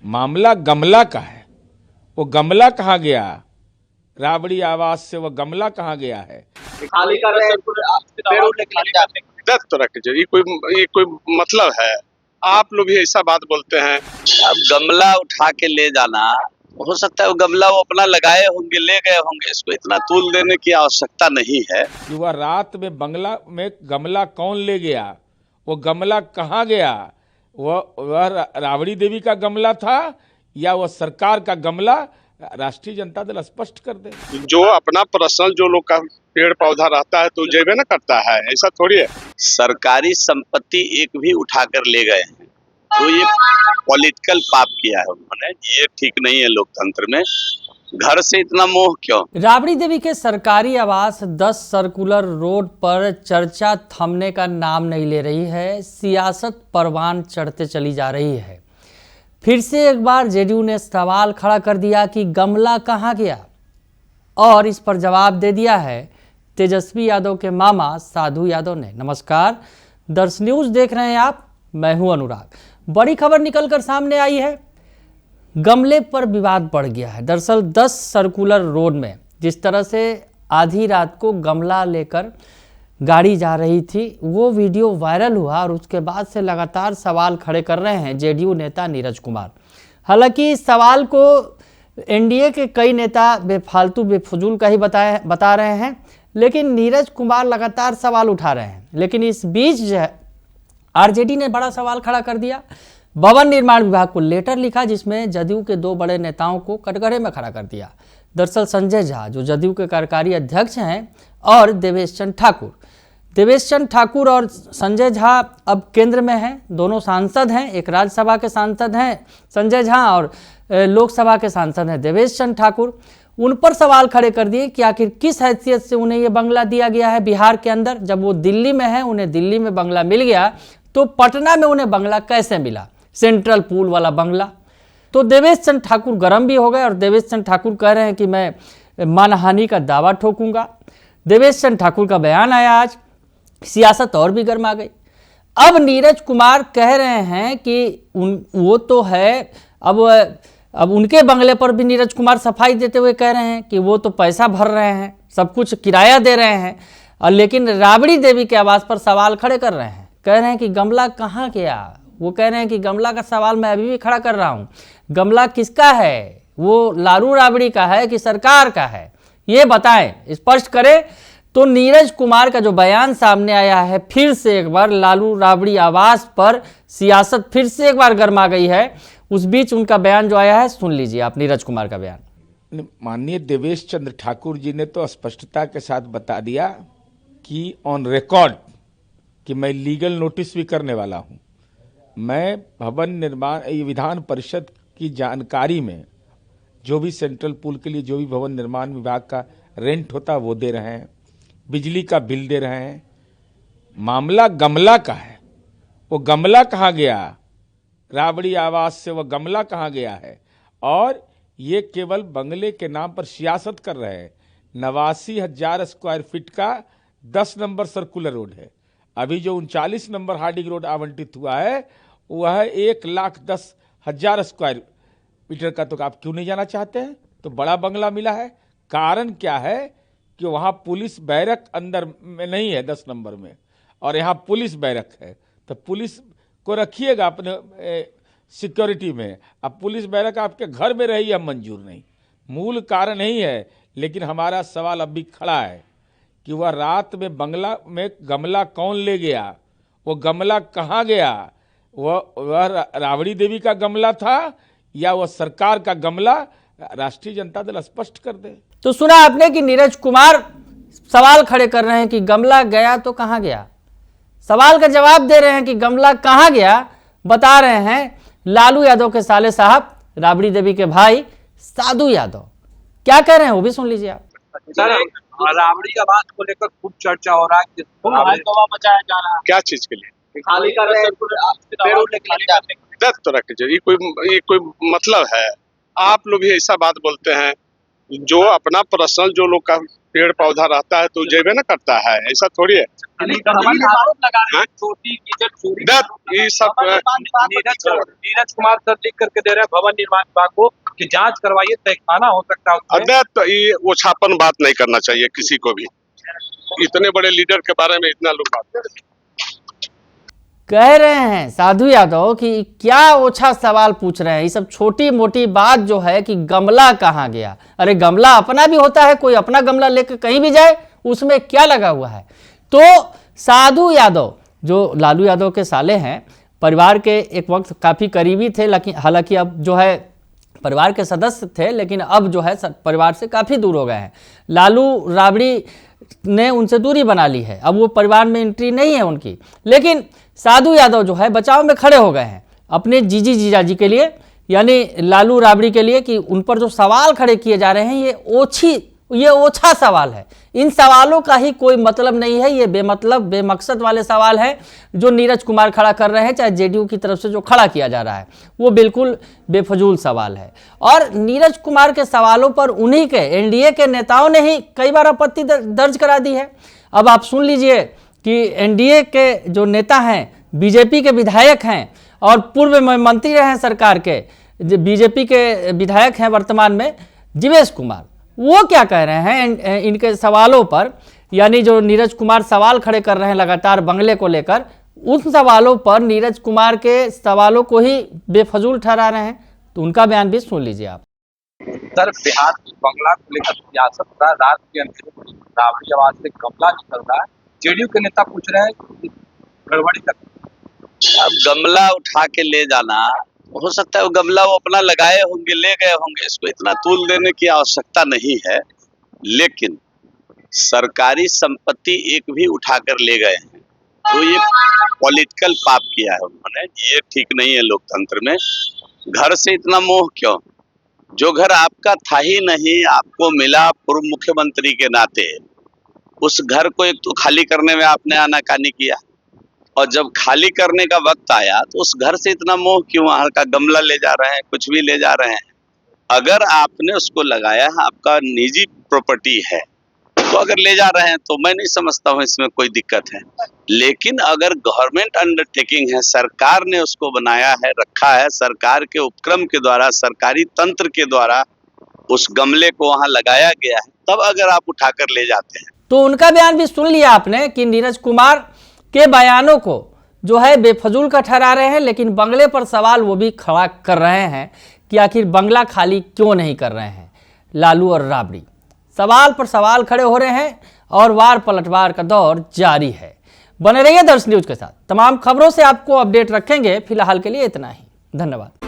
मामला गमला का है। वो गमला कहाँ गया? राबड़ी आवास से वो गमला कहाँ गया है? खाली कर रहे हैं। दस तो रख दीजिए, ये कोई मतलब है? आप लोग भी ऐसा बात बोलते हैं। अब गमला उठा के ले जाना, हो सकता है वो गमला वो अपना लगाए होंगे, ले गए होंगे, इसको इतना तूल देने की आवश्यकता नहीं है। कि वह रात में बंगला में गमला कौन ले गया? वो गमला कहाँ गया? वह राबड़ी देवी का गमला था या वह सरकार का गमला? राष्ट्रीय जनता दल स्पष्ट कर दे। जो अपना पर्सनल जो लोग का पेड़ पौधा रहता है तो जेबे न करता है, ऐसा थोड़ी है। सरकारी संपत्ति एक भी उठाकर ले गए हैं तो ये पॉलिटिकल पाप किया है उन्होंने, ये ठीक नहीं है लोकतंत्र में। घर से इतना मोह क्यों? राबड़ी देवी के सरकारी आवास 10 सर्कुलर रोड पर चर्चा थमने का नाम नहीं ले रही है। सियासत परवान चढ़ते चली जा रही है। फिर से एक बार जेडीयू ने सवाल खड़ा कर दिया कि गमला कहाँ गया, और इस पर जवाब दे दिया है तेजस्वी यादव के मामा साधु यादव ने। नमस्कार, दर्श न्यूज देख रहे हैं आप, मैं हूं अनुराग। बड़ी खबर निकलकर सामने आई है, गमले पर विवाद बढ़ गया है। दरअसल 10 सर्कुलर रोड में जिस तरह से आधी रात को गमला लेकर गाड़ी जा रही थी, वो वीडियो वायरल हुआ और उसके बाद से लगातार सवाल खड़े कर रहे हैं जेडीयू नेता नीरज कुमार। हालांकि इस सवाल को एनडीए के कई नेता बेफालतू बेफजूल का ही बता रहे हैं, लेकिन नीरज कुमार लगातार सवाल उठा रहे हैं। लेकिन इस बीच जो है आरजेडी ने बड़ा सवाल खड़ा कर दिया। भवन निर्माण विभाग को लेटर लिखा जिसमें जदयू के 2 बड़े नेताओं को कटघरे में खड़ा कर दिया। दरअसल संजय झा जो जदयू के कार्यकारी अध्यक्ष हैं और देवेश चंद्र ठाकुर और संजय झा अब केंद्र में हैं। दोनों सांसद हैं, एक राज्यसभा के सांसद हैं संजय झा और लोकसभा के सांसद हैं देवेश चंद्र ठाकुर। उन पर सवाल खड़े कर दिए कि आखिर किस हैसियत से उन्हें ये बंगला दिया गया है बिहार के अंदर। जब वो दिल्ली में है, उन्हें दिल्ली में बंगला मिल गया, तो पटना में उन्हें बंगला कैसे मिला, सेंट्रल पूल वाला बंगला। तो देवेश चंद्र ठाकुर गर्म भी हो गए और देवेश चंद्र ठाकुर कह रहे हैं कि मैं मानहानि का दावा ठोकूंगा। देवेश चंद्र ठाकुर का बयान आया आज, सियासत और भी गर्मा गई। अब नीरज कुमार कह रहे हैं कि वो तो है, अब उनके बंगले पर भी नीरज कुमार सफाई देते हुए कह रहे हैं कि वो तो पैसा भर रहे हैं, सब कुछ किराया दे रहे हैं, और लेकिन राबड़ी देवी के आवास पर सवाल खड़े कर रहे हैं। कह रहे हैं कि गमला कहाँ गया। वो कह रहे हैं कि गमला का सवाल मैं अभी भी खड़ा कर रहा हूँ, गमला किसका है, वो लालू राबड़ी का है कि सरकार का है, ये बताएं, स्पष्ट करें। तो नीरज कुमार का जो बयान सामने आया है, फिर से एक बार लालू राबड़ी आवास पर सियासत फिर से एक बार गर्मा गई है। उस बीच उनका बयान जो आया है, सुन लीजिए आप नीरज कुमार का बयान। माननीय देवेश चंद्र ठाकुर जी ने तो स्पष्टता के साथ बता दिया कि ऑन रिकॉर्ड कि मैं लीगल नोटिस भी करने वाला हूं। मैं भवन निर्माण विधान परिषद की जानकारी में जो भी सेंट्रल पूल के लिए जो भी भवन निर्माण विभाग का रेंट होता है वो दे रहे हैं, बिजली का बिल दे रहे हैं। मामला गमला का है। वो गमला कहाँ गया? राबड़ी आवास से वो गमला कहाँ गया है? और ये केवल बंगले के नाम पर सियासत कर रहे हैं। 89,000 स्क्वायर फीट का 10 नंबर सर्कुलर रोड है। अभी जो 39 नंबर हार्डिंग रोड आवंटित हुआ है वह 1,10,000 स्क्वायर मीटर का। तो आप क्यों नहीं जाना चाहते हैं? तो बड़ा बंगला मिला है। कारण क्या है कि वहाँ पुलिस बैरक अंदर में नहीं है 10 नंबर में, और यहाँ पुलिस बैरक है। तो पुलिस को रखिएगा अपने सिक्योरिटी में। अब पुलिस बैरक आपके घर में रही है, मंजूर नहीं। मूल कारण नहीं है, लेकिन हमारा सवाल अब भी खड़ा है कि वह रात में बंगला में गमला कौन ले गया? वो गमला कहाँ गया? वह राबड़ी देवी का गमला था या वह सरकार का गमला? राष्ट्रीय जनता दल स्पष्ट कर दे। तो सुना आपने कि नीरज कुमार सवाल खड़े कर रहे हैं कि गमला गया तो कहाँ गया। सवाल का जवाब दे रहे हैं कि गमला कहाँ गया, बता रहे हैं लालू यादव के साले साहब, राबड़ी देवी के भाई साधु यादव। क्या कह रहे हैं वो भी सुन लीजिए आप। सर, राबड़ी आवास को लेकर खूब चर्चा हो रहा है, मचाया जा रहा है। क्या चीज के लिए? खाली कर रहे हैं। दस तो रख दीजिए, ये कोई मतलब है? आप लोग भी ऐसा बात बोलते हैं। जो अपना पर्सनल जो लोग का पेड़ पौधा रहता है तो जेबे न करता है, ऐसा थोड़ी है। आरोप लगा रहे हैं छोटी कीचड़ चोरी ये सब नीरज कुमार सर लिख करके दे रहे हैं भवन निर्माण विभाग को कि जांच करवाइए, तहखाना हो सकता है उसमें। अदय तो ये ओछापन बात नहीं करना चाहिए किसी को भी। इतने बड़े लीडर के बारे में इतना लोग बात करते हैं। कह रहे हैं साधु यादव कि क्या ओछा सवाल पूछ रहे हैं, ये सब छोटी मोटी बात जो है कि गमला कहाँ गया। अरे गमला अपना भी होता है, कोई अपना गमला लेकर कहीं भी जाए उसमें क्या लगा हुआ है। तो साधु यादव जो लालू यादव के साले हैं, परिवार के एक वक्त काफ़ी करीबी थे, लेकिन हालांकि अब जो है परिवार के सदस्य थे, लेकिन अब जो है परिवार से काफ़ी दूर हो गए हैं। लालू राबड़ी ने उनसे दूरी बना ली है, अब वो परिवार में एंट्री नहीं है उनकी। लेकिन साधु यादव जो है बचाव में खड़े हो गए हैं अपने जीजाजी के लिए, यानी लालू राबड़ी के लिए, कि उन पर जो सवाल खड़े किए जा रहे हैं ये ओछा सवाल है। इन सवालों का ही कोई मतलब नहीं है, ये बेमतलब बेमकसद वाले सवाल हैं जो नीरज कुमार खड़ा कर रहे हैं, चाहे जेडीयू की तरफ से जो खड़ा किया जा रहा है वो बिल्कुल बेफजूल सवाल है। और नीरज कुमार के सवालों पर उन्हीं के एनडीए के नेताओं ने ही कई बार आपत्ति दर्ज करा दी है। अब आप सुन लीजिए कि एनडीए के जो नेता हैं, बीजेपी के विधायक हैं और पूर्व मंत्री रहे हैं सरकार के, बीजेपी के विधायक हैं वर्तमान में जीवेश कुमार, वो क्या कह रहे हैं इनके सवालों पर। यानी जो नीरज कुमार सवाल खड़े कर रहे हैं लगातार बंगले को लेकर, उन सवालों पर नीरज कुमार के सवालों को ही बेफजूल ठहरा रहे हैं। तो उनका बयान भी सुन लीजिए आप। सर, बिहार में बंगला को लेकर सियासत हो रहा है, रात के अंधेरे में राबड़ी आवाज से गमला निकल रहा है, जेडीयू के नेता पूछ रहे हैं कि गड़बड़ी कर। अब गमला उठा के ले जाना, हो सकता है वो गमला वो अपना लगाए होंगे, ले गए होंगे, इसको इतना तूल देने की आवश्यकता नहीं है। लेकिन सरकारी संपत्ति एक भी उठाकर ले गए हैं तो ये पॉलिटिकल पाप किया है उन्होंने, ये ठीक नहीं है लोकतंत्र में। घर से इतना मोह क्यों? जो घर आपका था ही नहीं, आपको मिला पूर्व मुख्यमंत्री के नाते, उस घर को एक तो खाली करने में आपने आनाकानी किया, और जब खाली करने का वक्त आया तो उस घर से इतना मोह क्यों? वहां का गमला ले जा रहे हैं, कुछ भी ले जा रहे हैं। अगर आपने उसको लगाया है, आपका निजी प्रॉपर्टी है, तो अगर ले जा रहे हैं तो मैं नहीं समझता हूँ इसमें कोई दिक्कत है। लेकिन अगर गवर्नमेंट अंडरटेकिंग है, सरकार ने उसको बनाया है, रखा है, सरकार के उपक्रम के द्वारा, सरकारी तंत्र के द्वारा उस गमले को वहां लगाया गया है, तब अगर आप उठाकर ले जाते हैं। तो उनका बयान भी सुन लिया आपने कि नीरज कुमार के बयानों को जो है बेफजूल का ठहरा रहे हैं, लेकिन बंगले पर सवाल वो भी खड़ा कर रहे हैं कि आखिर बंगला खाली क्यों नहीं कर रहे हैं लालू और राबड़ी। सवाल पर सवाल खड़े हो रहे हैं और वार पलटवार का दौर जारी है। बने रहिए दर्श न्यूज के साथ, तमाम खबरों से आपको अपडेट रखेंगे। फिलहाल के लिए इतना ही, धन्यवाद।